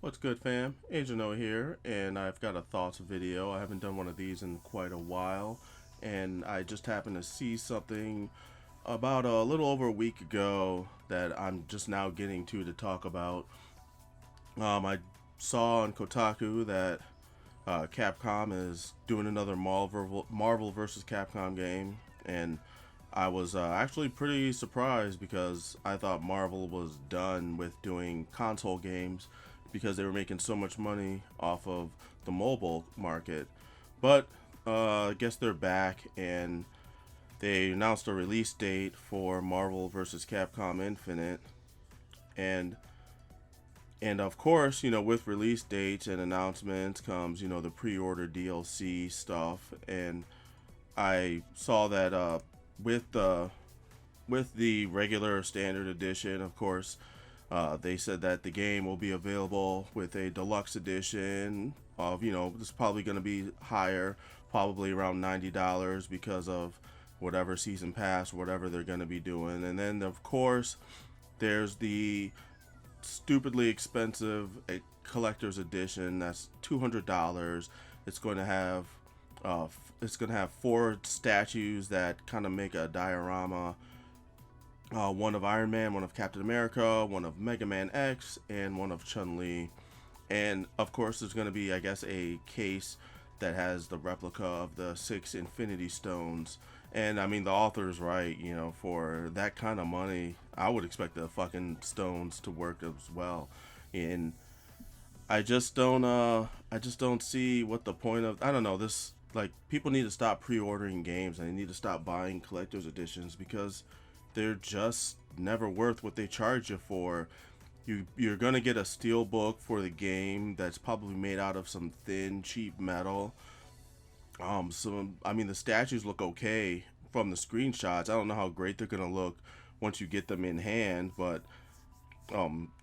What's good, fam? Agent O here, and I've got a thoughts video. I haven't done one of these in quite a while, and I just happened to see something about a little over a week ago that I'm just now getting to talk about. I saw on Kotaku that Capcom is doing another Marvel versus Capcom game, and I was actually pretty surprised because I thought Marvel was done with doing console games because they were making so much money off of the mobile market. But I guess they're back and they announced a release date for Marvel vs. Capcom Infinite, and of course, with release dates and announcements comes, the pre-order DLC stuff. And I saw that with the regular standard edition, of course, they said that the game will be available with a deluxe edition of, this is probably going to be higher, probably around $90 because of whatever season pass, whatever they're going to be doing. And then, of course, there's the stupidly expensive collector's edition that's $200. It's going to have four statues that kind of make a diorama. One of Iron Man, one of Captain America, one of Mega Man X, and one of Chun-Li. And of course, there's going to be, I guess, a case that has the replica of the 6 Infinity Stones. And I mean, the author's right, for that kind of money, I would expect the fucking stones to work as well. And I just don't see what the point of, I don't know, this, like, people need to stop pre-ordering games and they need to stop buying collector's editions because they're just never worth what they charge you for. You're gonna get a steel book for the game that's probably made out of some thin, cheap metal. So I mean, the statues look okay from the screenshots. I don't know how great they're gonna look once you get them in hand, but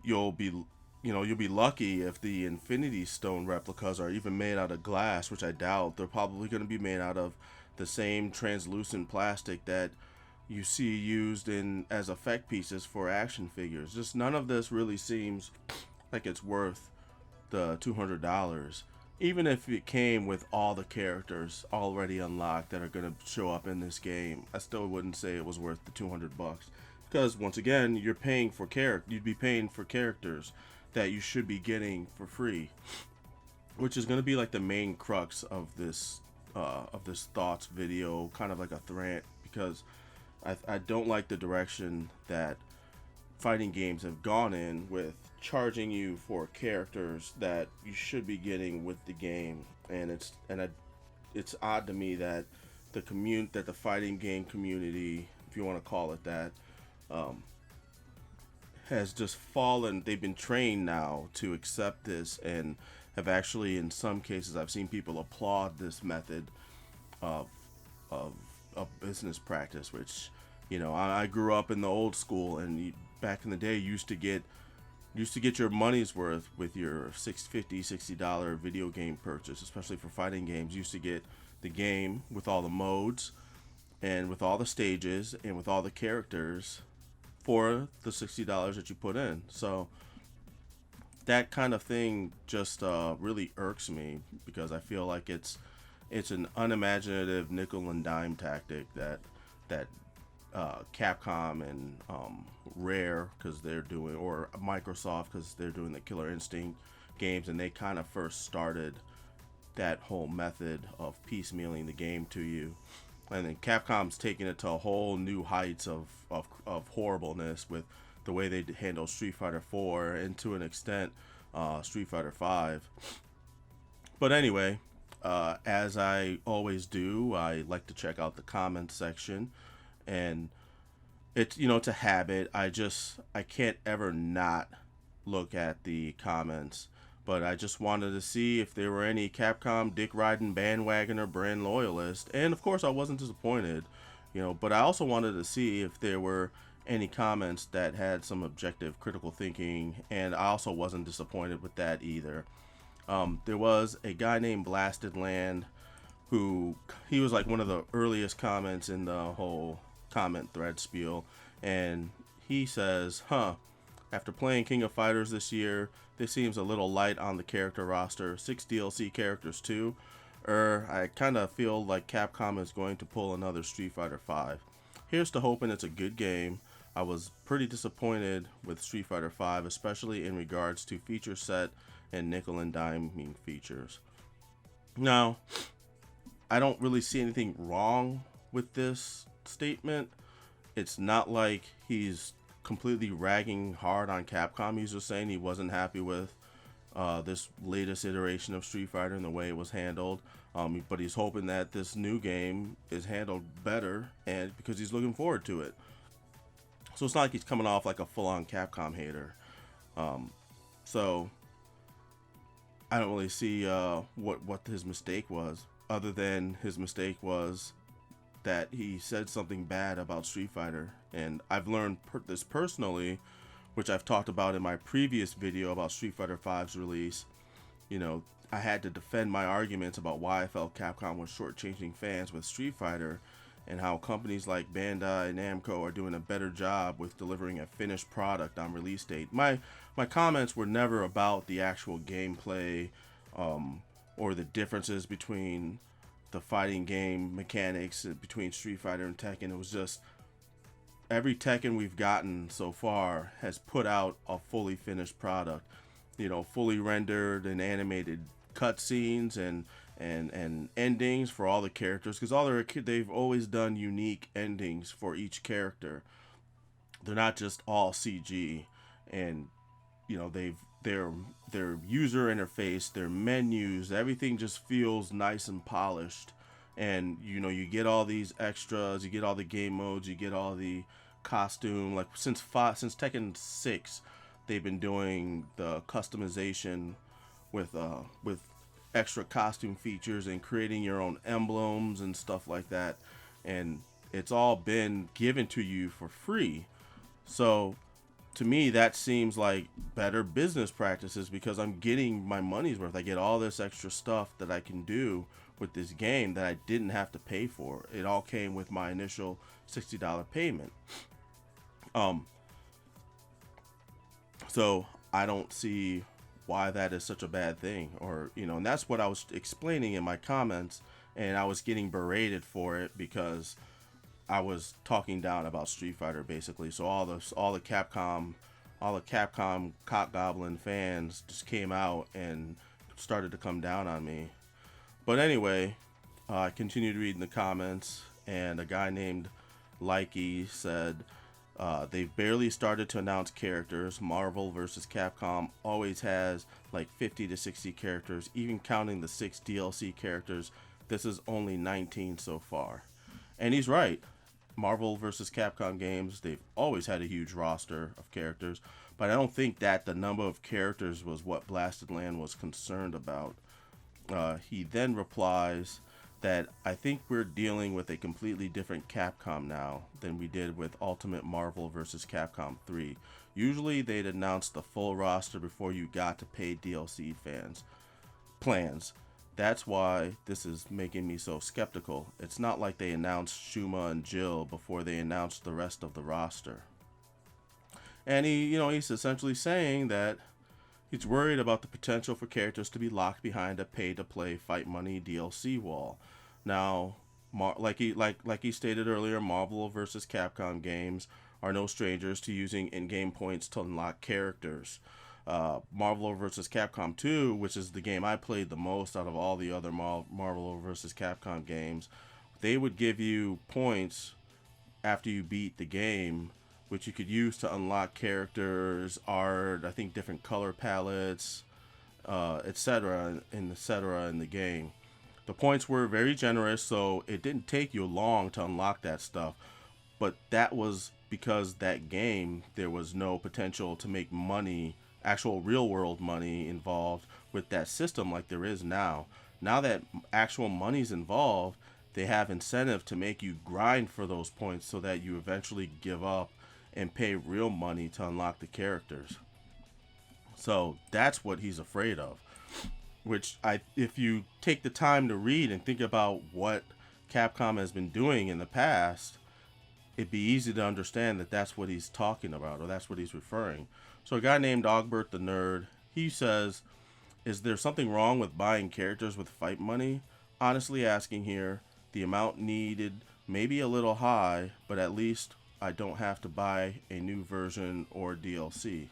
you'll be you'll be lucky if the Infinity Stone replicas are even made out of glass, which I doubt. They're probably going to be made out of the same translucent plastic that you see used in as effect pieces for action figures. Just none of this really seems like it's worth the $200. Even if it came with all the characters already unlocked that are going to show up in this game, I still wouldn't say it was worth the $200 because once again, you're paying for you'd be paying for characters that you should be getting for free, which is going to be like the main crux of this thoughts video, kind of like a rant, because I don't like the direction that fighting games have gone in with charging you for characters that you should be getting with the game. And it's odd to me that the fighting game community, if you want to call it that, um, has just fallen. They've been trained now to accept this and have actually, in some cases, I've seen people applaud this method of of, of business practice, which, I grew up in the old school, and back in the day, you used to get your money's worth with your $60 video game purchase, especially for fighting games. You used to get the game with all the modes and with all the stages and with all the characters for the $60 that you put in. So that kind of thing just really irks me because I feel like it's an unimaginative nickel and dime tactic that Capcom and Rare, because they're doing, or Microsoft, because they're doing the Killer Instinct games, and they kind of first started that whole method of piecemealing the game to you. And then Capcom's taking it to a whole new heights of horribleness with the way they handle Street Fighter 4 and to an extent Street Fighter 5. But anyway, as I always do, I like to check out the comments section, and it's a habit. I can't ever not look at the comments. But I just wanted to see if there were any Capcom dick riding bandwagon or brand loyalists, and of course I wasn't disappointed, But I also wanted to see if there were any comments that had some objective critical thinking, and I also wasn't disappointed with that either. There was a guy named Blasted Land who he was like one of the earliest comments in the whole comment thread spiel, and he says, After playing King of Fighters this year, this seems a little light on the character roster. 6 DLC characters too. I kind of feel like Capcom is going to pull another Street Fighter V. Here's to hoping it's a good game. I was pretty disappointed with Street Fighter V, especially in regards to feature set and nickel and diming features. Now, I don't really see anything wrong with this statement. It's not like he's completely ragging hard on Capcom. He's just saying he wasn't happy with this latest iteration of Street Fighter and the way it was handled. But he's hoping that this new game is handled better, and because he's looking forward to it. So it's not like he's coming off like a full-on Capcom hater. So I don't really see what his mistake was, other than his mistake was that he said something bad about Street Fighter. And I've learned this personally, which I've talked about in my previous video about Street Fighter V's release. You know, I had to defend my arguments about why I felt Capcom was shortchanging fans with Street Fighter, and how companies like Bandai and Namco are doing a better job with delivering a finished product on release date. My comments were never about the actual gameplay or the differences between the fighting game mechanics between Street Fighter and Tekken. It was just every Tekken we've gotten so far has put out a fully finished product. You know, fully rendered and animated cutscenes and endings for all the characters, because they've always done unique endings for each character. They're not just all CG, and you know their user interface, their menus, everything just feels nice and polished. And you know, you get all these extras, you get all the game modes, you get all the costume. Like since Tekken 6, they've been doing the customization with extra costume features and creating your own emblems and stuff like that, and it's all been given to you for free. So to me, that seems like better business practices, because I'm getting my money's worth. I get all this extra stuff that I can do with this game that I didn't have to pay for. It all came with my initial $60 payment. So I don't see why that is such a bad thing, or you know, and that's what I was explaining in my comments, and I was getting berated for it because I was talking down about Street Fighter basically. So all the Capcom cock goblin fans just came out and started to come down on me. But anyway, I continued reading the comments, and a guy named Likey said, they've barely started to announce characters. Marvel vs. Capcom always has like 50 to 60 characters, even counting the 6 DLC characters. This is only 19 so far. And he's right. Marvel vs. Capcom games, they've always had a huge roster of characters, but I don't think that the number of characters was what Blasted Land was concerned about. He then replies that I think we're dealing with a completely different Capcom now than we did with Ultimate Marvel vs. Capcom 3. Usually they'd announce the full roster before you got to paid DLC plans. That's why this is making me so skeptical. It's not like they announced Shuma and Jill before they announced the rest of the roster. And he's essentially saying that he's worried about the potential for characters to be locked behind a pay-to-play fight money DLC wall. Now, like he stated earlier, Marvel vs. Capcom games are no strangers to using in-game points to unlock characters. Marvel vs. Capcom 2, which is the game I played the most out of all the other Marvel vs. Capcom games, they would give you points after you beat the game, which you could use to unlock characters, art, I think different color palettes, etc. in the game. The points were very generous, so it didn't take you long to unlock that stuff. But that was because that game, there was no potential to make money, actual real world money involved with that system like there is now. Now that actual money's involved, they have incentive to make you grind for those points so that you eventually give up and pay real money to unlock the characters. So that's what he's afraid of. Which, if you take the time to read and think about what Capcom has been doing in the past, it'd be easy to understand that that's what he's talking about, or that's what he's referring. So a guy named Ogbert the Nerd, he says, is there something wrong with buying characters with fight money? Honestly asking here, the amount needed may be a little high, but at least I don't have to buy a new version or DLC.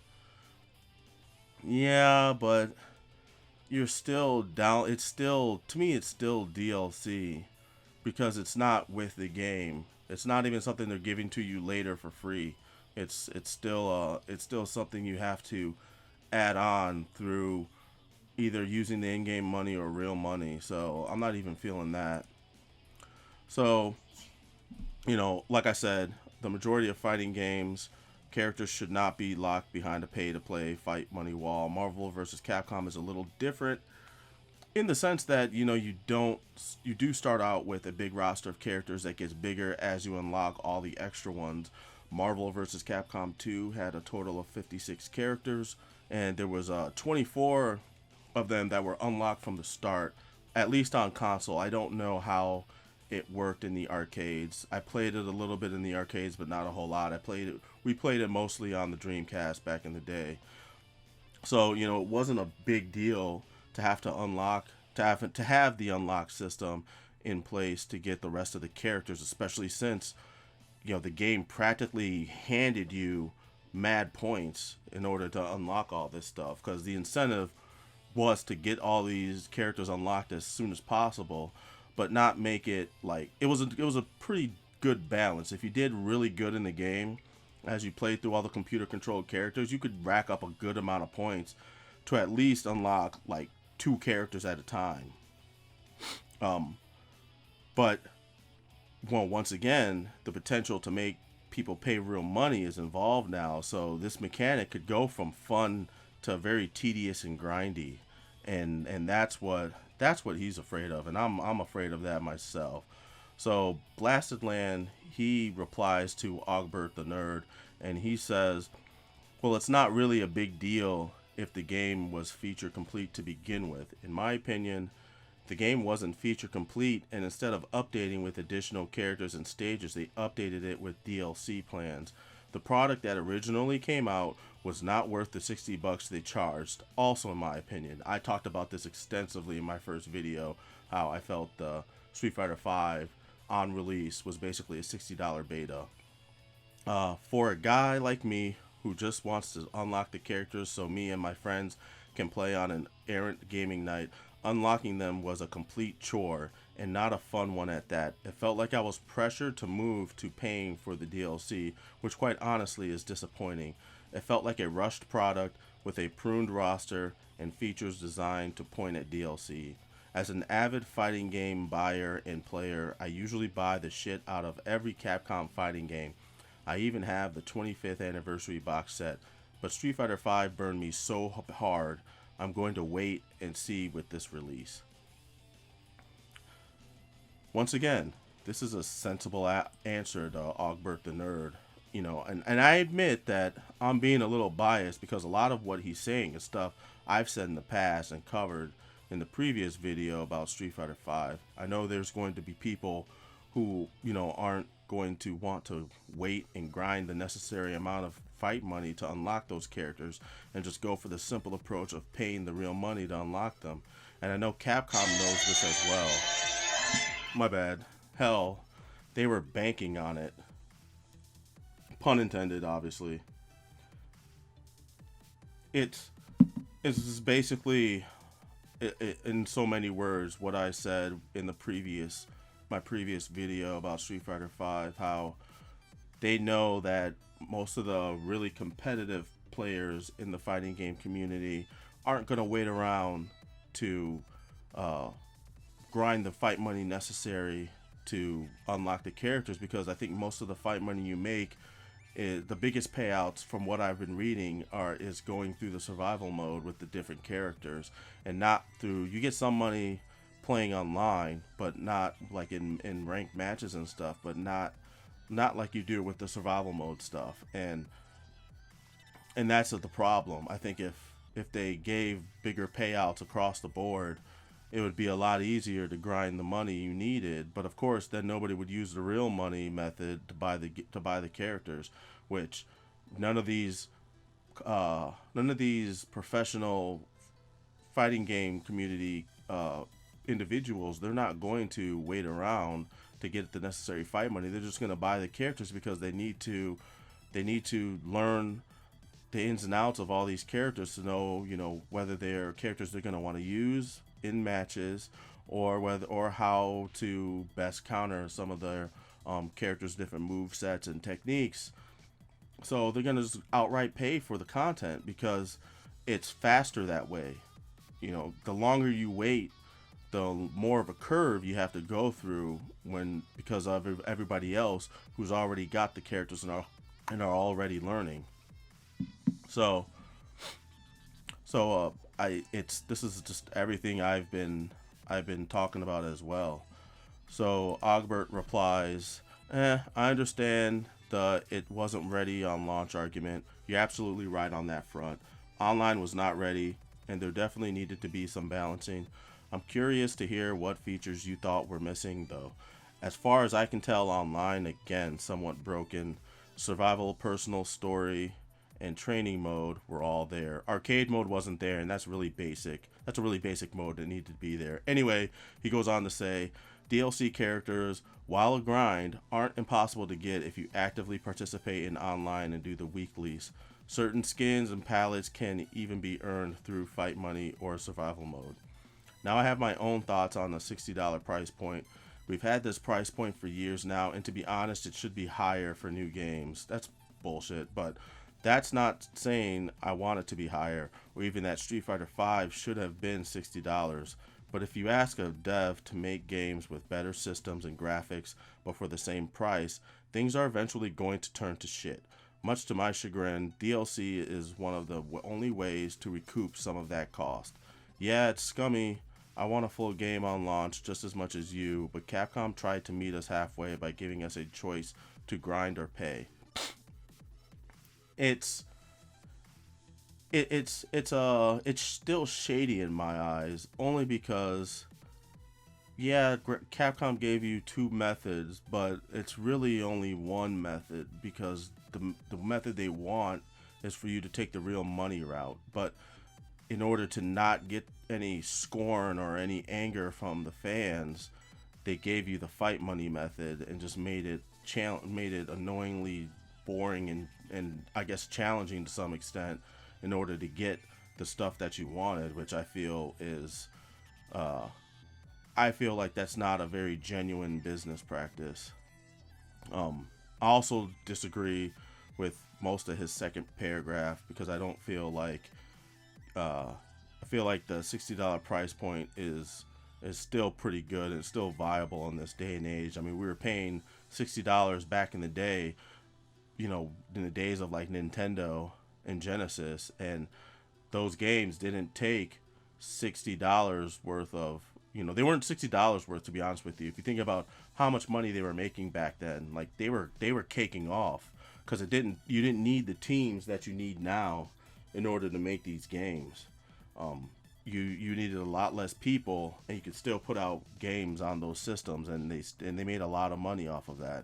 Yeah, but you're still down. It's still, to me, it's still DLC because it's not with the game. It's not even something they're giving to you later for free. It's still something you have to add on through either using the in-game money or real money. So I'm not even feeling that. So, like I said, the majority of fighting games, characters should not be locked behind a pay-to-play fight money wall. Marvel vs. Capcom is a little different in the sense that you do start out with a big roster of characters that gets bigger as you unlock all the extra ones. Marvel vs. Capcom 2 had a total of 56 characters, and there was 24 of them that were unlocked from the start, at least on console. I don't know how it worked in the arcades. I played it a little bit in the arcades, but not a whole lot. We played it mostly on the Dreamcast back in the day. So, it wasn't a big deal to have to have the unlock system in place to get the rest of the characters, especially since the game practically handed you mad points in order to unlock all this stuff, because the incentive was to get all these characters unlocked as soon as possible, but not make it like it was a pretty good balance. If you did really good in the game as you played through all the computer controlled characters, you could rack up a good amount of points to at least unlock like 2 characters at a time. But once again, the potential to make people pay real money is involved now. So this mechanic could go from fun to very tedious and grindy, and that's what he's afraid of, and I'm afraid of that myself. So Blasted Land, he replies to Ogbert the Nerd, and he says, well, it's not really a big deal if the game was feature complete to begin with. In my opinion, the game wasn't feature complete, and instead of updating with additional characters and stages, they updated it with DLC plans. The product that originally came out was not worth the $60 they charged. Also, in my opinion, I talked about this extensively in my first video, how I felt the Street Fighter V on release was basically a $60 beta. For a guy like me who just wants to unlock the characters so me and my friends can play on an errant gaming night, unlocking them was a complete chore, and not a fun one at that. It felt like I was pressured to move to paying for the DLC, which quite honestly is disappointing. It felt like a rushed product with a pruned roster and features designed to point at DLC. As an avid fighting game buyer and player, I usually buy the shit out of every Capcom fighting game. I even have the 25th anniversary box set, but Street Fighter V burned me so hard, I'm going to wait and see with this release. Once again, this is a sensible answer to Ogbert the Nerd. And I admit that I'm being a little biased because a lot of what he's saying is stuff I've said in the past and covered in the previous video about Street Fighter V. I know there's going to be people who, aren't going to want to wait and grind the necessary amount of fight money to unlock those characters and just go for the simple approach of paying the real money to unlock them. And I know Capcom knows this as well. My bad. Hell, they were banking on it. Pun intended, obviously. It's basically, in so many words, what I said in my previous video about Street Fighter V, how they know that most of the really competitive players in the fighting game community aren't going to wait around to grind the fight money necessary to unlock the characters, because I think most of the fight money you make, the biggest payouts from what I've been reading is going through the survival mode with the different characters, and not through, you get some money playing online, but not like in ranked matches and stuff, but not like you do with the survival mode stuff. And that's the problem. I think if they gave bigger payouts across the board, it would be a lot easier to grind the money you needed. But of course, then nobody would use the real money method to buy the characters, which none of these none of these professional fighting game community individuals, they're not going to wait around to get the necessary fight money. They're just going to buy the characters because they need to learn the ins and outs of all these characters to know, whether they're characters they're going to want to use in matches, or how to best counter some of their characters' different move sets and techniques. So they're going to just outright pay for the content because it's faster that way. The longer you wait, the more of a curve you have to go through because of everybody else who's already got the characters and are already learning. So this is just everything I've been talking about as well. So Ogbert replies, I understand the it wasn't ready on launch argument. You're absolutely right on that front. Online was not ready, and there definitely needed to be some balancing. I'm curious to hear what features you thought were missing, though. As far as I can tell, online, again, somewhat broken. Survival, personal story, and training mode were all there. Arcade mode wasn't there, and that's really basic. That's a really basic mode that needed to be there. Anyway, he goes on to say, DLC characters, while a grind, aren't impossible to get if you actively participate in online and do the weeklies. Certain skins and palettes can even be earned through fight money or survival mode. Now I have my own thoughts on the $60 price point. We've had this price point for years now, and to be honest, it should be higher for new games. That's bullshit, but that's not saying I want it to be higher, or even that Street Fighter V should have been $60. But if you ask a dev to make games with better systems and graphics, but for the same price, things are eventually going to turn to shit. Much to my chagrin, DLC is one of the only ways to recoup some of that cost. Yeah, it's scummy. I want a full game on launch just as much as you, but Capcom tried to meet us halfway by giving us a choice to grind or pay. It's still shady in my eyes, only because Capcom gave you two methods, but it's really only one method, because the method they want is for you to take the real money route. But in order to not get any scorn or any anger from the fans, they gave you the fight money method and just made it annoyingly boring and I guess challenging to some extent in order to get the stuff that you wanted, which I feel like that's not a very genuine business practice. I also disagree with most of his second paragraph, because I don't feel like I feel like the $60 price point is still pretty good and still viable in this day and age. I mean, we were paying $60 back in the day, in the days of like Nintendo and Genesis, and those games didn't take $60 worth of, they weren't $60 worth, to be honest with you. If you think about how much money they were making back then, like they were caking off, because you didn't need the teams that you need now in order to make these games. You needed a lot less people, and you could still put out games on those systems, and they made a lot of money off of that.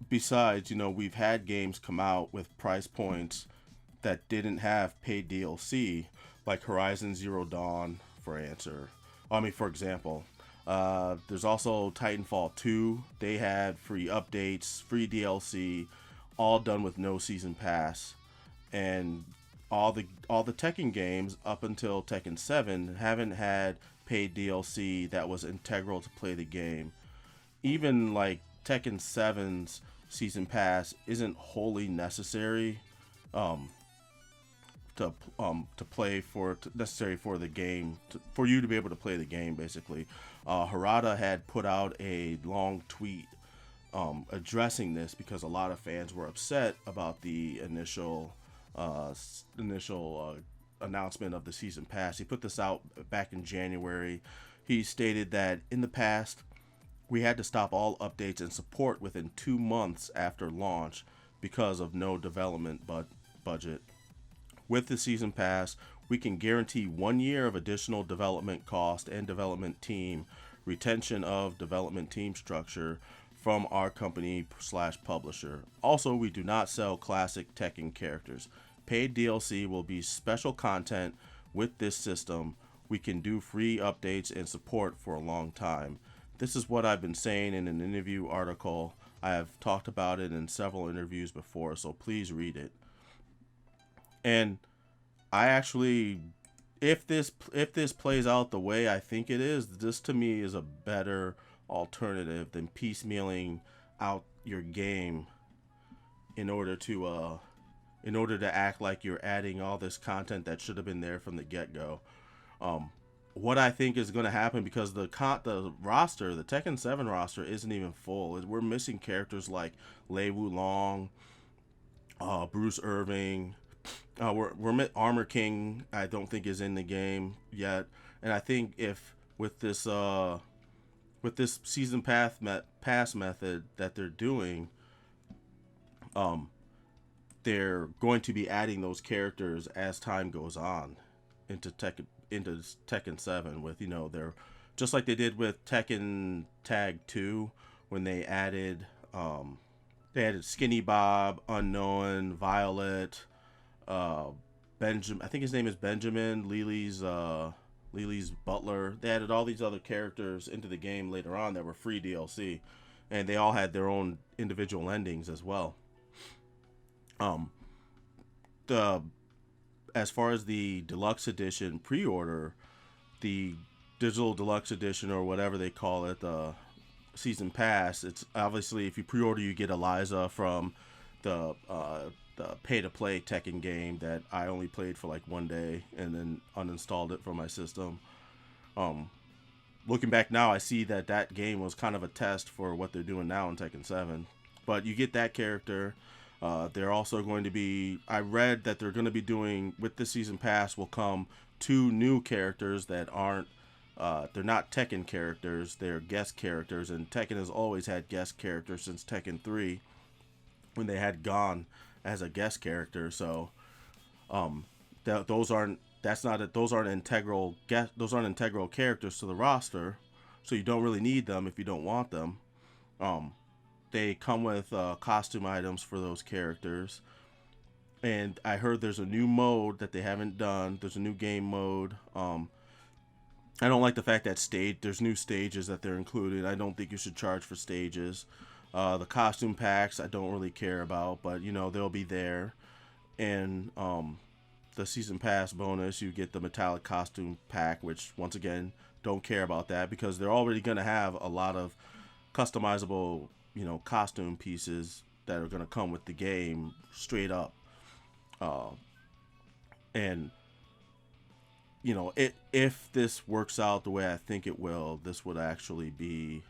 Besides, we've had games come out with price points that didn't have paid DLC, like Horizon Zero Dawn, for example. There's also Titanfall 2. They had free updates, free DLC, all done with no season pass. And all the Tekken games up until Tekken 7 haven't had paid DLC that was integral to play the game. Even like Tekken 7's season pass isn't wholly necessary necessary for the game, for you to be able to play the game. Basically, Harada had put out a long tweet addressing this, because a lot of fans were upset about the initial announcement of the season pass. He put this out back in January. He stated that in the past, we had to stop all updates and support within 2 months after launch because of no development budget. With the season pass, we can guarantee 1 year of additional development cost and development team, retention of development team structure, from our company slash publisher. Also, we do not sell classic Tekken characters. Paid DLC will be special content with this system. We can do free updates and support for a long time. This is what I've been saying in an interview article. I have talked about it in several interviews before, so please read it. And I actually, if this plays out the way I think it is, this to me is a better alternative than piecemealing out your game in order to act like you're adding all this content that should have been there from the get-go. What I think is going to happen, because the roster, the Tekken 7 roster, isn't even full. We're missing characters like Lei Wulong, Bruce Irving. We're Armor King. I don't think is in the game yet, and I think if with this season pass method that they're doing, they're going to be adding those characters as time goes on into Tekken 7 with, they're just like they did with Tekken Tag 2 when they added Skinny Bob, Unknown, Violet, Benjamin, I think his name is Benjamin, Lily's butler. They added all these other characters into the game later on that were free DLC, and they all had their own individual endings as well. As far as the deluxe edition pre-order, the digital deluxe edition or whatever they call it, the season pass, it's obviously, if you pre-order, you get Eliza from the pay-to-play Tekken game that I only played for like one day and then uninstalled it from my system. Looking back now, I see that game was kind of a test for what they're doing now in Tekken 7. But you get that character. They're also going to be, I read that they're going to be doing, with the season pass will come 2 new characters that aren't, they're not Tekken characters, they're guest characters, and Tekken has always had guest characters since Tekken 3 when they had Gon as a guest character. So those aren't integral characters to the roster, so you don't really need them if you don't want them. They come with costume items for those characters, and I heard there's a new mode that they haven't done. There's a new game mode. I don't like the fact that there's new stages that they're including. I don't think you should charge for stages. The costume packs I don't really care about, but they'll be there. And the season pass bonus, you get the metallic costume pack, which once again don't care about that because they're already going to have a lot of customizable costume pieces that are going to come with the game straight up. And if this works out the way I think it will, this would actually be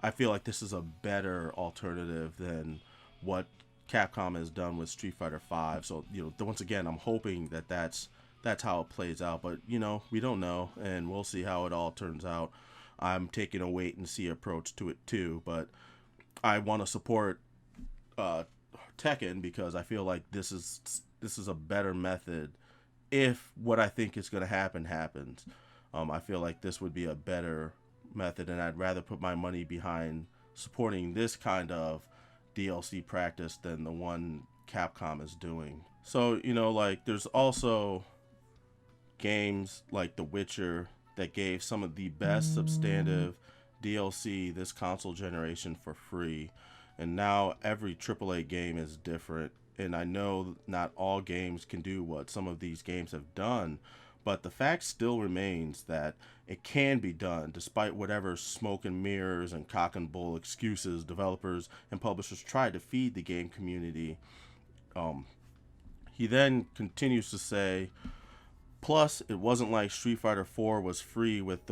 I feel like this is a better alternative than what Capcom has done with Street Fighter V. So once again, I'm hoping that that's how it plays out, but we don't know, and we'll see how it all turns out. I'm taking a wait and see approach to it too, but I want to support Tekken because I feel like this is a better method if what I think is going to happen happens. I feel like this would be a better method, and I'd rather put my money behind supporting this kind of DLC practice than the one Capcom is doing. So there's also games like The Witcher that gave some of the best substantive DLC this console generation for free. And now every AAA game is different. And I know not all games can do what some of these games have done, but the fact still remains that it can be done despite whatever smoke and mirrors and cock and bull excuses developers and publishers try to feed the game community. He then continues to say, plus, it wasn't like Street Fighter 4 was free with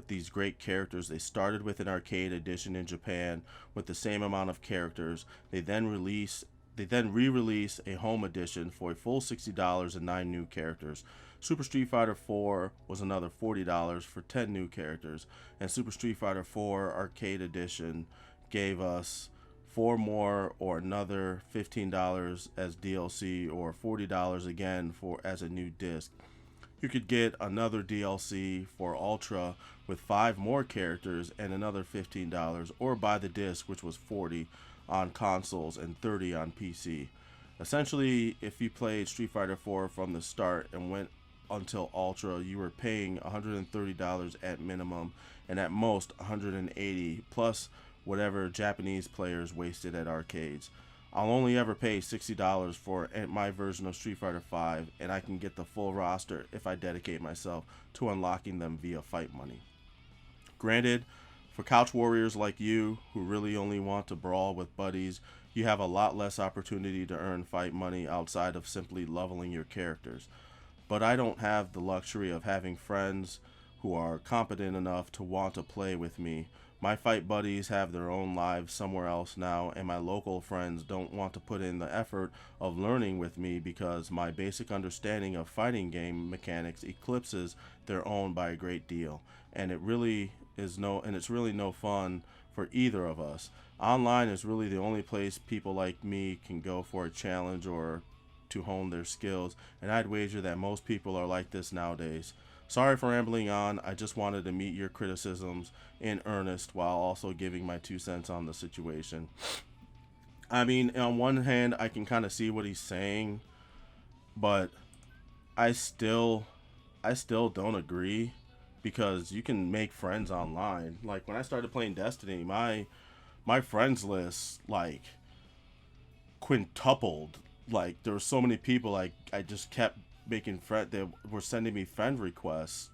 these great characters. They started with an arcade edition in Japan with the same amount of characters. They then re-release a home edition for a full $60 and 9 new characters. Super Street Fighter 4 was another $40 for 10 new characters, and Super Street Fighter 4 Arcade Edition gave us 4 more or another $15 as DLC or $40 again as a new disc. you could get another DLC for Ultra with 5 more characters and another $15, or buy the disc, which was 40 on consoles and 30 on PC. Essentially, if you played Street Fighter 4 from the start and went until Ultra, you were paying $130 at minimum, and at most $180 plus whatever Japanese players wasted at arcades. I'll only ever pay $60 for my version of Street Fighter 5, and I can get the full roster if I dedicate myself to unlocking them via fight money. Granted, for couch warriors like you, who really only want to brawl with buddies, you have a lot less opportunity to earn fight money outside of simply leveling your characters. But I don't have the luxury of having friends who are competent enough to want to play with me. My fight buddies have their own lives somewhere else now, and my local friends don't want to put in the effort of learning with me because my basic understanding of fighting game mechanics eclipses their own by a great deal. And it's really no fun for either of us. Online is really the only place people like me can go for a challenge or to hone their skills, and I'd wager that most people are like this nowadays. Sorry for rambling on. I just wanted to meet your criticisms in earnest while also giving my 2 cents on the situation. I mean, on one hand, I can kind of see what he's saying, but I still don't agree, because you can make friends online. Like when I started playing Destiny, my friends list like quintupled. Like there were so many people, like I just kept making friend that were sending me friend requests,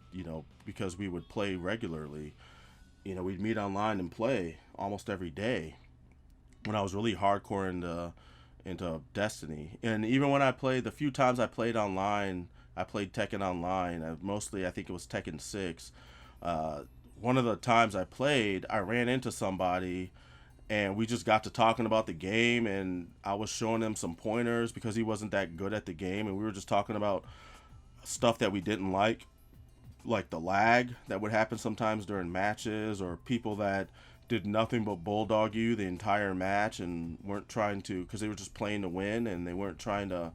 because we would play regularly. We'd meet online and play almost every day when I was really hardcore into Destiny. And even when the few times I played online, I played Tekken Online. I think it was Tekken 6. One of the times I played, I ran into somebody and we just got to talking about the game, and I was showing him some pointers because he wasn't that good at the game, and we were just talking about stuff that we didn't like the lag that would happen sometimes during matches, or people that did nothing but bulldog you the entire match and weren't trying to, because they were just playing to win and they weren't trying to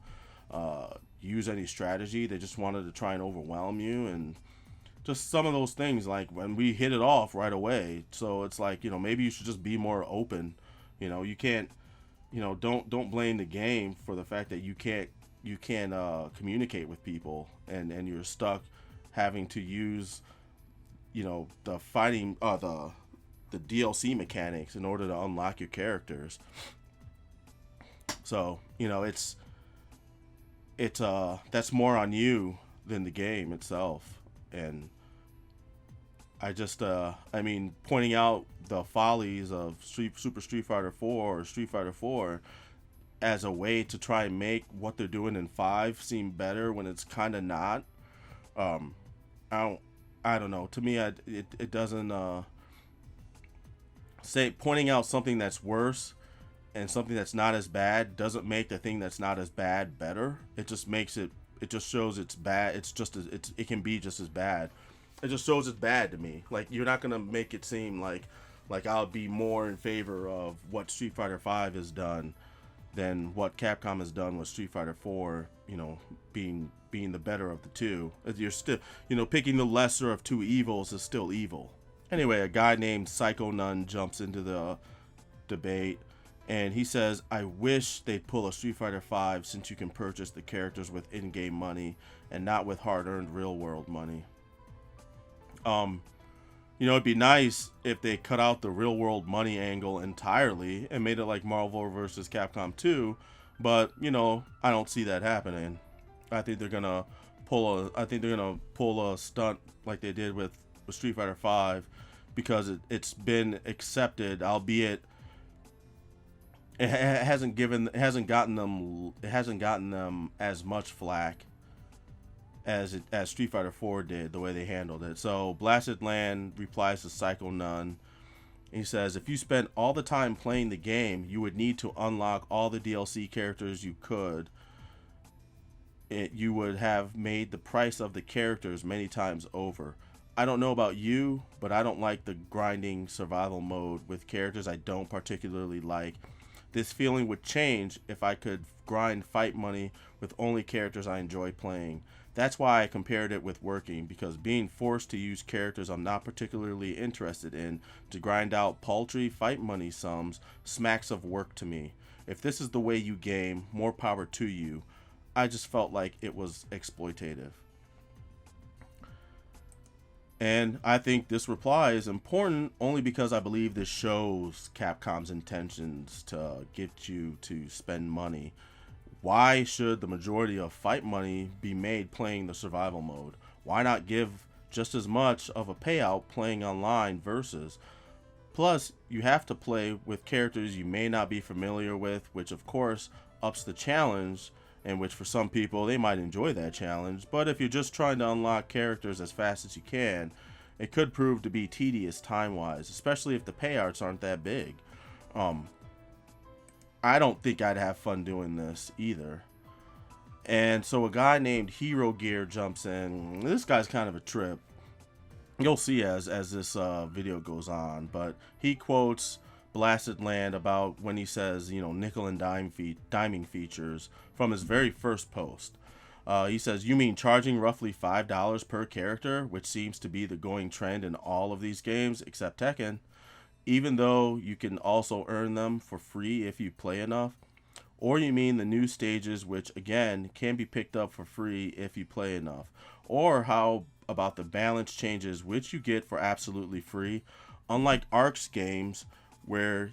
use any strategy. They just wanted to try and overwhelm you, and just some of those things, like when we hit it off right away. So it's like, maybe you should just be more open. You can't, don't blame the game for the fact that you can't communicate with people, and you're stuck having to use, the fighting, the DLC mechanics in order to unlock your characters. So, it's that's more on you than the game itself. And pointing out the follies of Super Street Fighter 4 or Street Fighter 4 as a way to try and make what they're doing in 5 seem better when it's kind of not. I don't know. To me, it doesn't say pointing out something that's worse and something that's not as bad doesn't make the thing that's not as bad better. It just makes it. It just shows it's bad. It can be just as bad. It just shows it's bad to me. Like, you're not gonna make it seem like I'll be more in favor of what Street Fighter 5 has done than what Capcom has done with Street Fighter 4. Being the better of the two. You're still, picking the lesser of two evils is still evil. Anyway, a guy named Psycho Nun jumps into the debate, and he says, "I wish they'd pull a Street Fighter 5 since you can purchase the characters with in-game money and not with hard-earned real-world money." It'd be nice if they cut out the real-world money angle entirely and made it like Marvel vs. Capcom 2, but I don't see that happening. I think they're gonna pull a stunt like they did with Street Fighter 5, because it's been accepted, albeit it hasn't gotten them as much flack as Street Fighter 4 did, the way they handled it. So Blasted Land replies to Psycho Nun. He says, "If you spent all the time playing the game, you would need to unlock all the DLC characters you could. You would have made the price of the characters many times over. I don't know about you, but I don't like the grinding survival mode with characters I don't particularly like. This feeling would change if I could grind fight money with only characters I enjoy playing. That's why I compared it with working, because being forced to use characters I'm not particularly interested in to grind out paltry fight money sums smacks of work to me. If this is the way you game, more power to you. I just felt like it was exploitative. And I think this reply is important only because I believe this shows Capcom's intentions to get you to spend money. Why should the majority of fight money be made playing the survival mode? Why not give just as much of a payout playing online versus? Plus, you have to play with characters you may not be familiar with, which of course ups the challenge, and which for some people they might enjoy that challenge. But if you're just trying to unlock characters as fast as you can, it could prove to be tedious time wise, especially if the payouts aren't that big. Um, I don't think I'd have fun doing this either. And so a guy named Hero Gear jumps in. This guy's kind of a trip. You'll see as this video goes on, but he quotes Blasted Land about when he says, nickel and diming features from his very first post. He says, "You mean charging roughly $5 per character, which seems to be the going trend in all of these games except Tekken, even though you can also earn them for free if you play enough? Or you mean the new stages, which again can be picked up for free if you play enough? Or how about the balance changes, which you get for absolutely free, unlike ARC's games where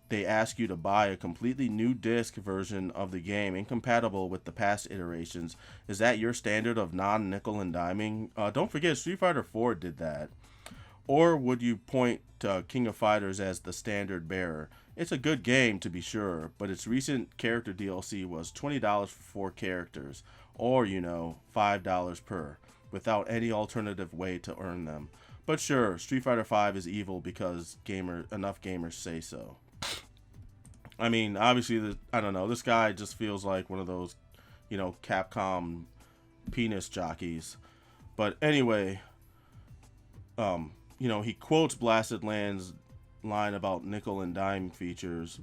they ask you to buy a completely new disc version of the game incompatible with the past iterations? Is that your standard of non-nickel and diming? Don't forget, Street Fighter 4 did that. Or would you point to King of Fighters as the standard bearer? It's a good game to be sure, but its recent character DLC was $20 for 4 characters, or $5 per, without any alternative way to earn them. But sure, Street Fighter 5 is evil because enough gamers say so." I mean, obviously, I don't know. This guy just feels like one of those, Capcom penis jockeys. But anyway, he quotes Blasted Land's line about nickel and dime features.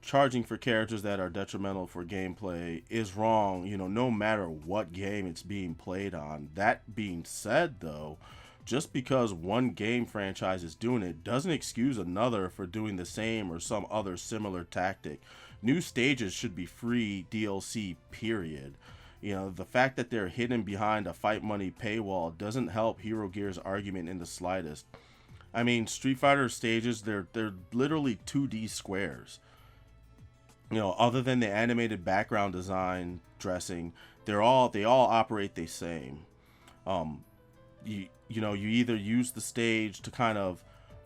Charging for characters that are detrimental for gameplay is wrong, no matter what game it's being played on. That being said, though, just because one game franchise is doing it doesn't excuse another for doing the same or some other similar tactic. New stages should be free DLC, period. The fact that they're hidden behind a fight money paywall doesn't help Hero Gear's argument in the slightest. I mean, Street Fighter stages, they're literally 2D squares. Other than the animated background design dressing, they all operate the same. You either use the stage to kind of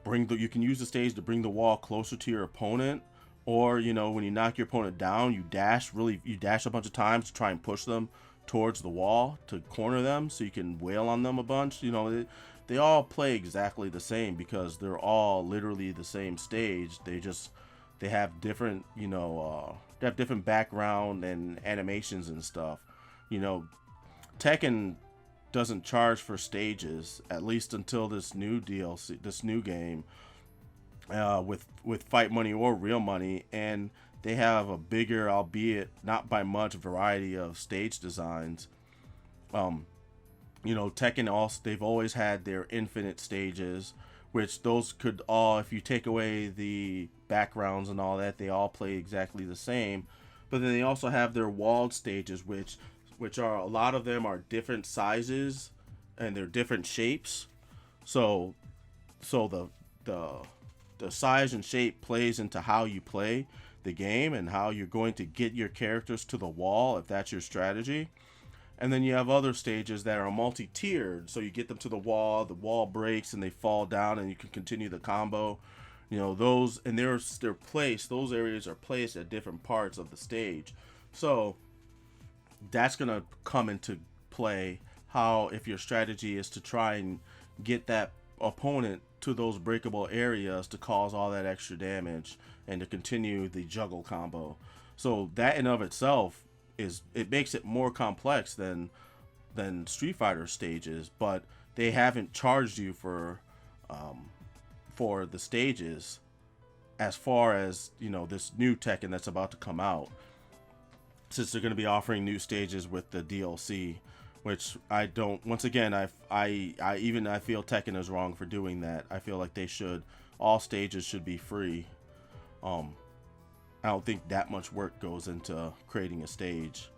you can use the stage to bring the wall closer to your opponent, or when you knock your opponent down, you dash a bunch of times to try and push them towards the wall to corner them so you can wail on them a bunch. They all play exactly the same because they're all literally the same stage. They have different they have different background and animations and stuff. Tekken doesn't charge for stages, at least until this new DLC, this new game, with fight money or real money, and they have a bigger, albeit not by much, variety of stage designs. Tekken also, they've always had their infinite stages, which those could all, if you take away the backgrounds and all that, they all play exactly the same. But then they also have their walled stages, which are, a lot of them are different sizes and they're different shapes. So the size and shape plays into how you play the game and how you're going to get your characters to the wall if that's your strategy. And then you have other stages that are multi-tiered, so you get them to the wall breaks and they fall down and you can continue the combo. Those, and they're placed, those areas are placed at different parts of the stage. So that's going to come into play how, if your strategy is to try and get that opponent to those breakable areas to cause all that extra damage and to continue the juggle combo. So that in of itself it makes it more complex than Street Fighter stages, but they haven't charged you for the stages as far as this new Tekken that's about to come out, since they're going to be offering new stages with the DLC. which I don't. Once again, I feel Tekken is wrong for doing that. I feel like they should, all stages should be free. Um, I don't think that much work goes into creating a stage.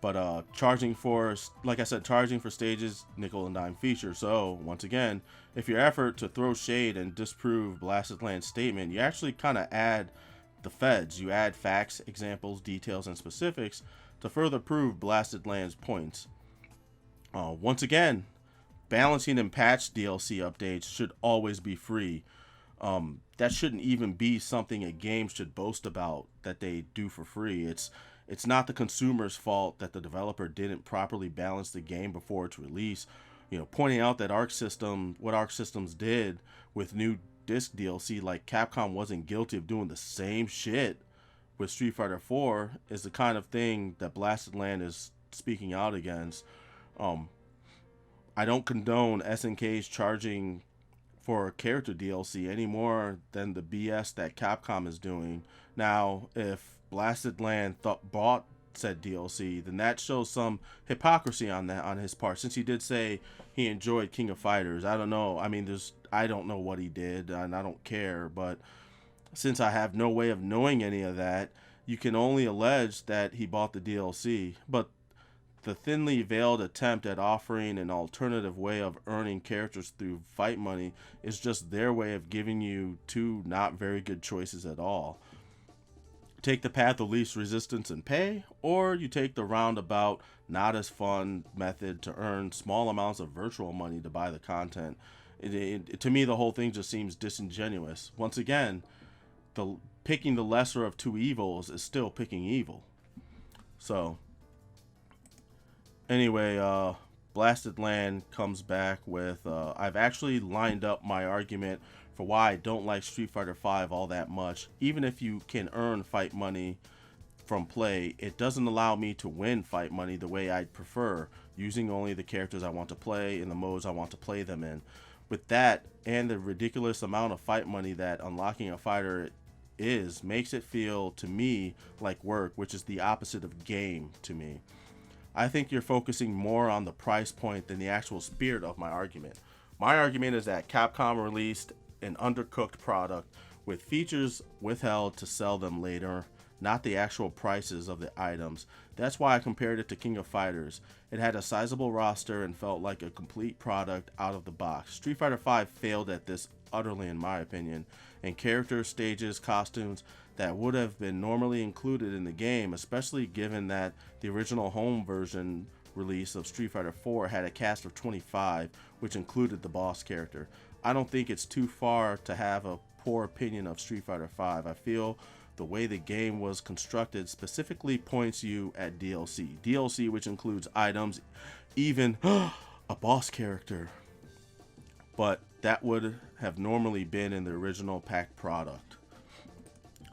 But charging for, like I said, charging for stages, nickel and dime feature. So once again, if your effort to throw shade and disprove Blasted Land's statement, you actually kind of add the feds. You add facts, examples, details, and specifics to further prove Blasted Land's points. Once again, balancing and patch DLC updates should always be free. That shouldn't even be something a game should boast about that they do for free. It's not the consumer's fault that the developer didn't properly balance the game before its release. Pointing out that what Arc Systems did with new disc DLC, like Capcom wasn't guilty of doing the same shit with Street Fighter 4, is the kind of thing that Blasted Land is speaking out against. I don't condone SNK's charging for character DLC any more than the BS that Capcom is doing. Now, if Blasted Land bought said DLC, then that shows some hypocrisy on his part, since he did say he enjoyed King of Fighters. I don't know. I mean, I don't know what he did, and I don't care, but since I have no way of knowing any of that, you can only allege that he bought the DLC. But the thinly veiled attempt at offering an alternative way of earning characters through fight money is just their way of giving you two not very good choices at all. Take the path of least resistance and pay, or you take the roundabout, not as fun method to earn small amounts of virtual money to buy the content. To me, the whole thing just seems disingenuous. Once again, picking the lesser of two evils is still picking evil. So anyway, Blasted Land comes back with, I've actually lined up my argument for why I don't like Street Fighter V all that much. Even if you can earn fight money from play, it doesn't allow me to win fight money the way I'd prefer, using only the characters I want to play in the modes I want to play them in. With that, and the ridiculous amount of fight money that unlocking a fighter makes it feel to me like work, which is the opposite of game to me. I think you're focusing more on the price point than the actual spirit of my argument. My argument is that Capcom released an undercooked product with features withheld to sell them later, not the actual prices of the items. That's why I compared it to King of Fighters. It had a sizable roster and felt like a complete product out of the box. Street Fighter V failed at this utterly, in my opinion, and characters, stages, costumes that would have been normally included in the game, especially given that the original home version release of Street Fighter 4 had a cast of 25, which included the boss character. I don't think it's too far to have a poor opinion of Street Fighter 5. I feel the way the game was constructed specifically points you at DLC. DLC which includes items, even a boss character. But that would have normally been in the original pack product.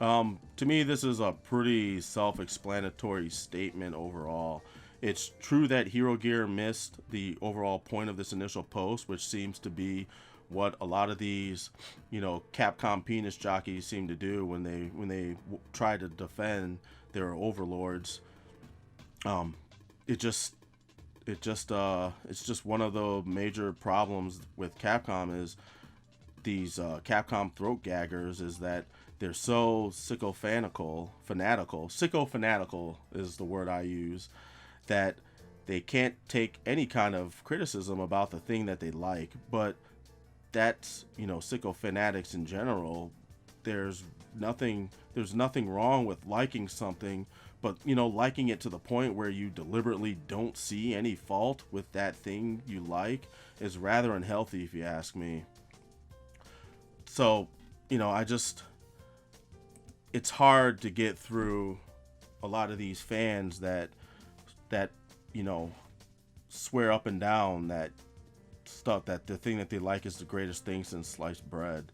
To me, this is a pretty self-explanatory statement overall. It's true that Hero Gear missed the overall point of this initial post, which seems to be what a lot of these, Capcom penis jockeys seem to do when they try to defend their overlords. It's just one of the major problems with Capcom is these Capcom throat gaggers is that they're so sycophantical is the word I use, that they can't take any kind of criticism about the thing that they like. But that's, sycophantatics in general. There's nothing wrong with liking something, but liking it to the point where you deliberately don't see any fault with that thing you like is rather unhealthy, if you ask me. So, it's hard to get through a lot of these fans that swear up and down that stuff, that the thing that they like is the greatest thing since sliced bread,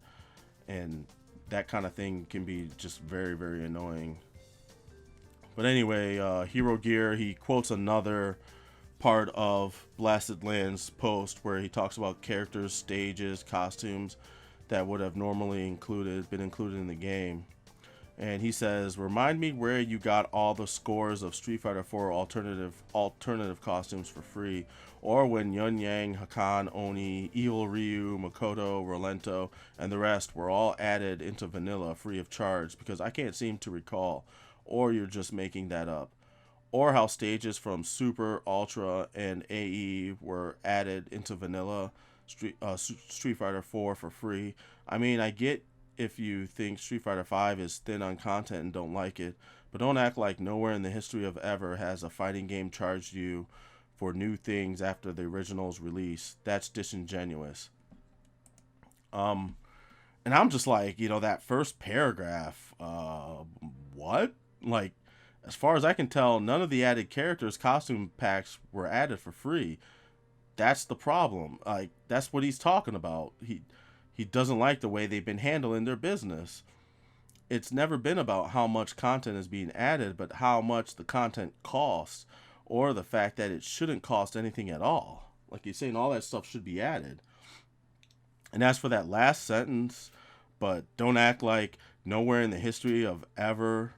and that kind of thing can be just very, very annoying. But anyway, Hero Gear, he quotes another part of Blasted Land's post where he talks about characters, stages, costumes that would have normally been included in the game. And he says, "Remind me where you got all the scores of Street Fighter 4 alternative costumes for free, or when Yun Yang, Hakan, Oni, Evil Ryu, Makoto, Rolento, and the rest were all added into vanilla free of charge, because I can't seem to recall. Or you're just making that up. Or how stages from Super, Ultra, and AE were added into vanilla Street Fighter 4 for free. I mean, I get if you think Street Fighter 5 is thin on content and don't like it, but don't act like nowhere in the history of ever has a fighting game charged you for new things after the original's release. That's disingenuous." Um, and I'm just like, that first paragraph, what? Like, as far as I can tell, none of the added characters' costume packs were added for free. That's the problem. Like, that's what he's talking about. He doesn't like the way they've been handling their business. It's never been about how much content is being added, but how much the content costs, or the fact that it shouldn't cost anything at all. Like, he's saying all that stuff should be added. And as for that last sentence, but don't act like nowhere in the history of ever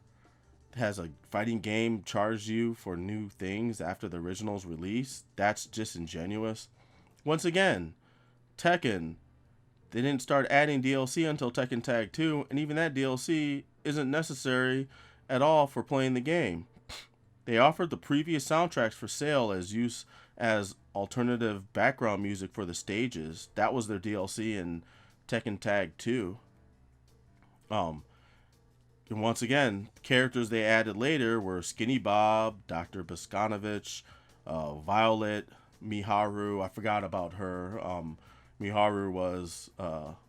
has a fighting game charged you for new things after the original's release, that's disingenuous. Once again, Tekken, they didn't start adding DLC until Tekken Tag 2, and even that DLC isn't necessary at all for playing the game. They offered the previous soundtracks for sale as use as alternative background music for the stages. That was their DLC in Tekken Tag 2. And once again, characters they added later were Skinny Bob, Dr. Boskanovich, Violet, Miharu. I forgot about her. Miharu was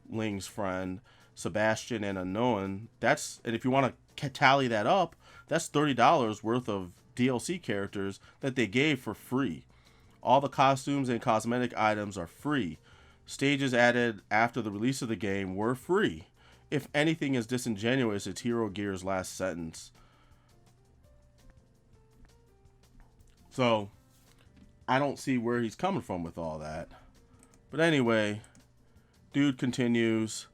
Ling's friend. Sebastian and Unknown. And if you want to tally that up, that's $30 worth of DLC characters that they gave for free. All the costumes and cosmetic items are free. Stages added after the release of the game were free. If anything is disingenuous, it's Hero Gear's last sentence. So, I don't see where he's coming from with all that. But anyway, dude continues,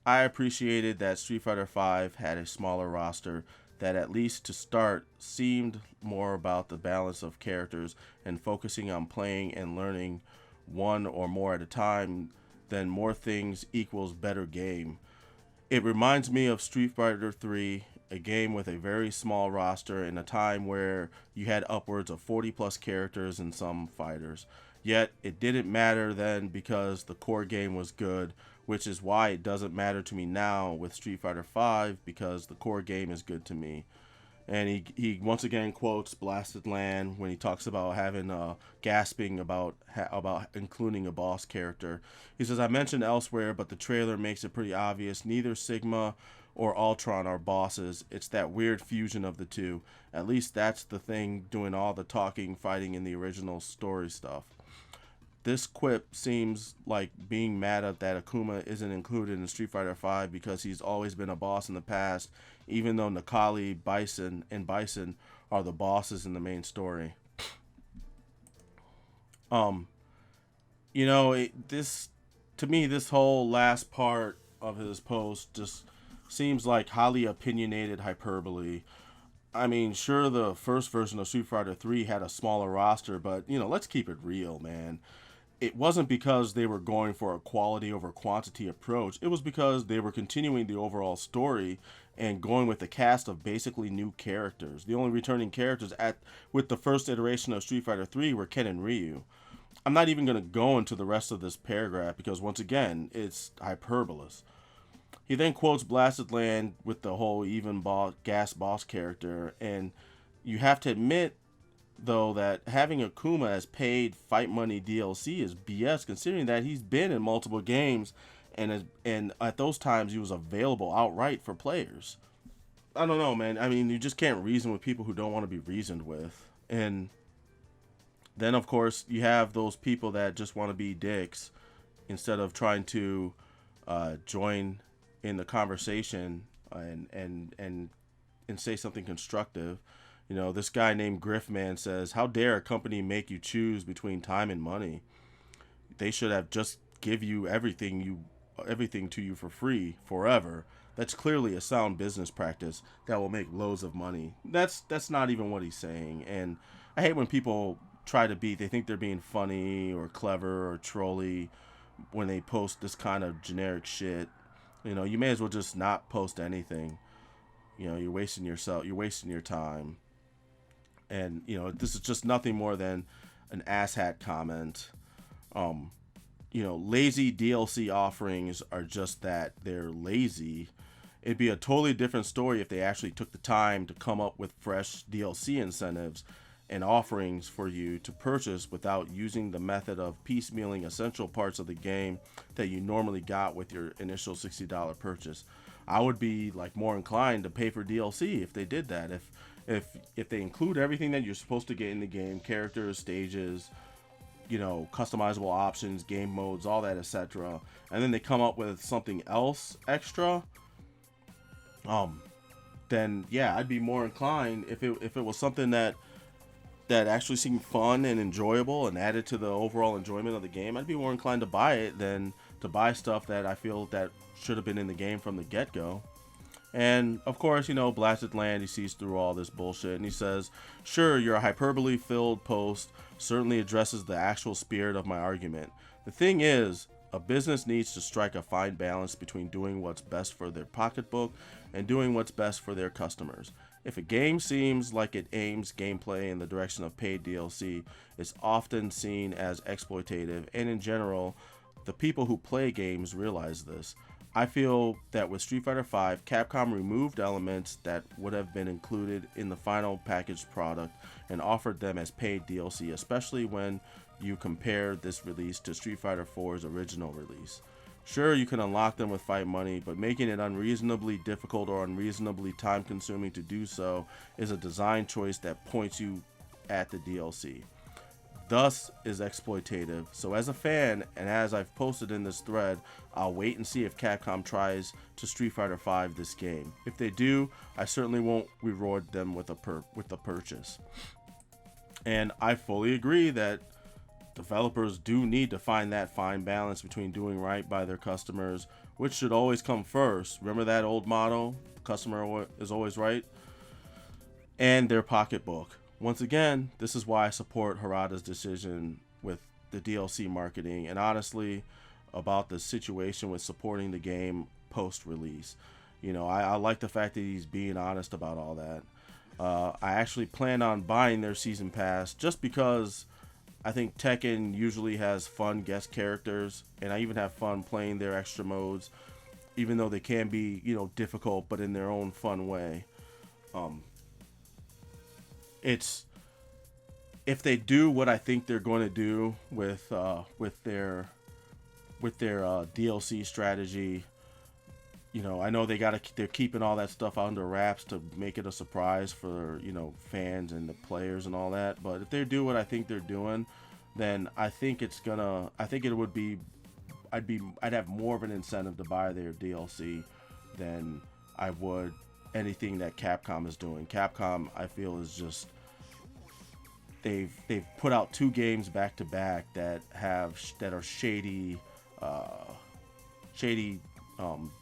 "I appreciated that Street Fighter V had a smaller roster that, at least to start, seemed more about the balance of characters and focusing on playing and learning one or more at a time than more things equals better game. It reminds me of Street Fighter 3, a game with a very small roster in a time where you had upwards of 40 plus characters in some fighters. Yet it didn't matter then because the core game was good, which is why it doesn't matter to me now with Street Fighter 5 because the core game is good to me." And he once again quotes Blasted Land when he talks about having gasping about including a boss character. He says, "I mentioned elsewhere, but the trailer makes it pretty obvious. Neither Sigma or Ultron are bosses. It's that weird fusion of the two. At least that's the thing doing all the talking, fighting in the original story stuff." This quip seems like being mad at that Akuma isn't included in Street Fighter V because he's always been a boss in the past, even though Necalli, Bison are the bosses in the main story. This to me, this whole last part of his post just seems like highly opinionated hyperbole. I mean, sure, the first version of Street Fighter 3 had a smaller roster, but let's keep it real, man. It wasn't because they were going for a quality over quantity approach. It was because they were continuing the overall story and going with a cast of basically new characters. The only returning characters with the first iteration of Street Fighter 3 were Ken and Ryu. I'm not even going to go into the rest of this paragraph because, once again, it's hyperbole. He then quotes Blasted Land with the whole gas boss character, and you have to admit, though, that having Akuma as paid fight money DLC is BS, considering that he's been in multiple games and at those times he was available outright for players. I don't know, man. I mean, you just can't reason with people who don't want to be reasoned with. And then, of course, you have those people that just want to be dicks instead of trying to join in the conversation and say something constructive. This guy named Griffman says, "How dare a company make you choose between time and money? They should have just give you everything to you for free forever. That's clearly a sound business practice that will make loads of money. That's not even what he's saying. And I hate when people try to be, they think they're being funny or clever or trolly when they post this kind of generic shit. You know, you may as well just not post anything. You know, you're wasting your time. And, you know, this is just nothing more than an asshat comment. Um, Lazy DLC offerings are just that. They're lazy. It'd be a totally different story if they actually took the time to come up with fresh DLC incentives and offerings for you to purchase without using the method of piecemealing essential parts of the game that you normally got with your initial $60 purchase. I would be like more inclined to pay for DLC if they did that. If they include everything that you're supposed to get in the game, characters, stages, customizable options, game modes, all that, etc. And then they come up with something else extra, then yeah, I'd be more inclined if it was something that actually seemed fun and enjoyable and added to the overall enjoyment of the game. I'd be more inclined to buy it than to buy stuff that I feel that should have been in the game from the get-go. And of course, Blasted Land, he sees through all this bullshit and he says, sure, your hyperbole filled post certainly addresses the actual spirit of my argument. The thing is, a business needs to strike a fine balance between doing what's best for their pocketbook and doing what's best for their customers. If a game seems like it aims gameplay in the direction of paid DLC, it's often seen as exploitative, and in general, the people who play games realize this. I feel that with Street Fighter V, Capcom removed elements that would have been included in the final packaged product and offered them as paid DLC, especially when you compare this release to Street Fighter IV's original release. Sure, you can unlock them with fight money, but making it unreasonably difficult or unreasonably time-consuming to do so is a design choice that points you at the DLC. Thus is exploitative. So as a fan, and as I've posted in this thread, I'll wait and see if Capcom tries to Street Fighter V this game. If they do, I certainly won't reward them with a purchase. And I fully agree that developers do need to find that fine balance between doing right by their customers, which should always come first. Remember that old motto, customer is always right, and their pocketbook. Once again, this is why I support Harada's decision with the DLC marketing and honestly about the situation with supporting the game post-release. I like the fact that he's being honest about all that. I actually plan on buying their season pass just because I think Tekken usually has fun guest characters, and I even have fun playing their extra modes, even though they can be, difficult, but in their own fun way. It's if they do what I think they're going to do with their DLC strategy. I know they're keeping all that stuff under wraps to make it a surprise for fans and the players and all that. But if they do what I think they're doing, then I think it would be I'd have more of an incentive to buy their DLC than I would anything that Capcom is doing. Capcom, I feel, is just they've put out 2 games back to back that are shady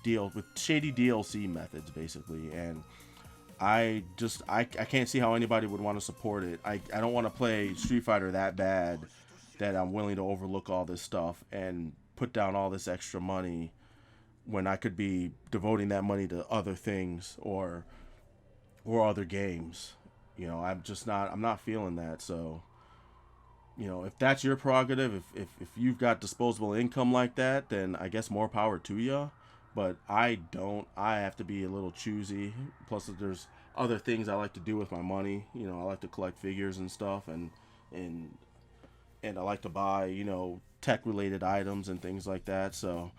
deal with shady DLC methods basically, and I can't see how anybody would want to support it. I don't want to play Street Fighter that bad that I'm willing to overlook all this stuff and put down all this extra money when I could be devoting that money to other things or other games. I'm not feeling that. So, if that's your prerogative, if you've got disposable income like that, then I guess more power to you. But I don't. I have to be a little choosy. Plus, there's other things I like to do with my money. I like to collect figures and stuff, and I like to buy, tech-related items and things like that. So,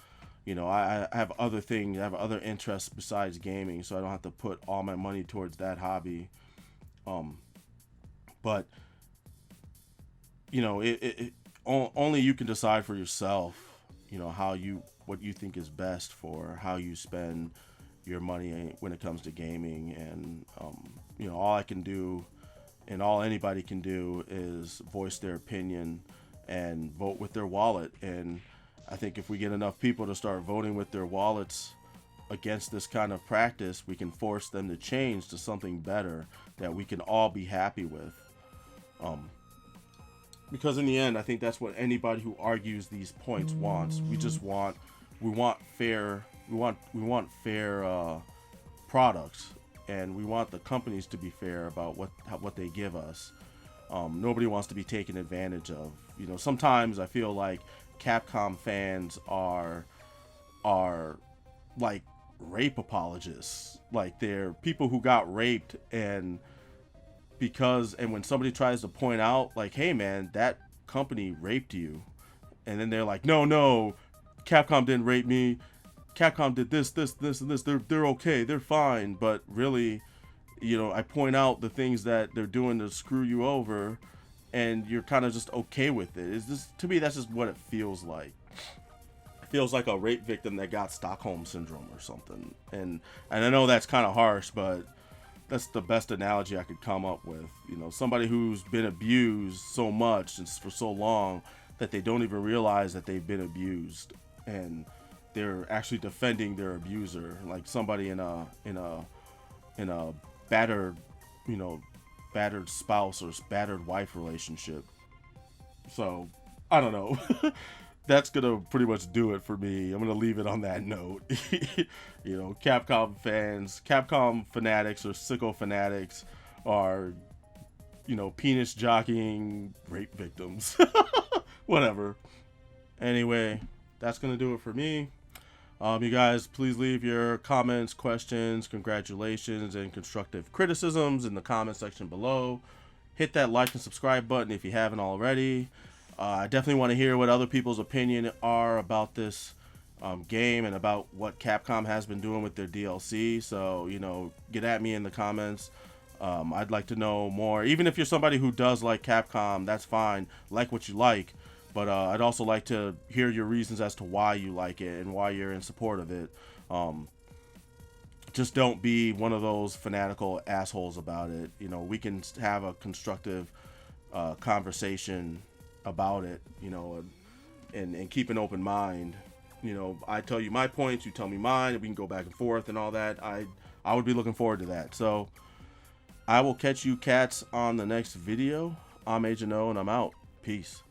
I have other things. I have other interests besides gaming, so I don't have to put all my money towards that hobby. But only you can decide for yourself. What you think is best for how you spend your money when it comes to gaming, and all I can do, and all anybody can do, is voice their opinion and vote with their wallet. And I think if we get enough people to start voting with their wallets against this kind of practice, we can force them to change to something better that we can all be happy with. Because in the end, I think that's what anybody who argues these points wants. We want fair, we want fair products, and we want the companies to be fair about what they give us. Nobody wants to be taken advantage of. You know, sometimes I feel like Capcom fans are like rape apologists. Like, they're people who got raped, and when somebody tries to point out, like, hey man, that company raped you, and then they're like, no, Capcom didn't rape me, Capcom did this, and this, they're okay, they're fine. But really, you know, I point out the things that they're doing to screw you over, and you're kind of just okay with it. Is this, to me, that's just what it feels like. It feels like a rape victim that got Stockholm syndrome or something. And I know that's kind of harsh, but that's the best analogy I could come up with. You know, somebody who's been abused so much and for so long that they don't even realize that they've been abused, and they're actually defending their abuser, like somebody in a battered, you know, battered spouse or battered wife relationship. So I don't know. That's gonna pretty much do it for me. I'm gonna leave it on that note. You know, Capcom fans, Capcom fanatics, or sicko fanatics are, you know, penis jockeying rape victims. Whatever. Anyway, that's gonna do it for me. You guys, please leave your comments, questions, congratulations, and constructive criticisms in the comment section below. Hit that like and subscribe button if you haven't already. I definitely want to hear what other people's opinion are about this game and about what Capcom has been doing with their DLC. So, you know, get at me in the comments. I'd like to know more. Even if you're somebody who does like Capcom, that's fine. Like what you like. But I'd also like to hear your reasons as to why you like it and why you're in support of it. Just don't be one of those fanatical assholes about it. You know, we can have a constructive conversation about it, you know, and keep an open mind. You know, I tell you my points, you tell me mine, and we can go back and forth and all that. I would be looking forward to that. So I will catch you cats on the next video. I'm Agent O, and I'm out. Peace.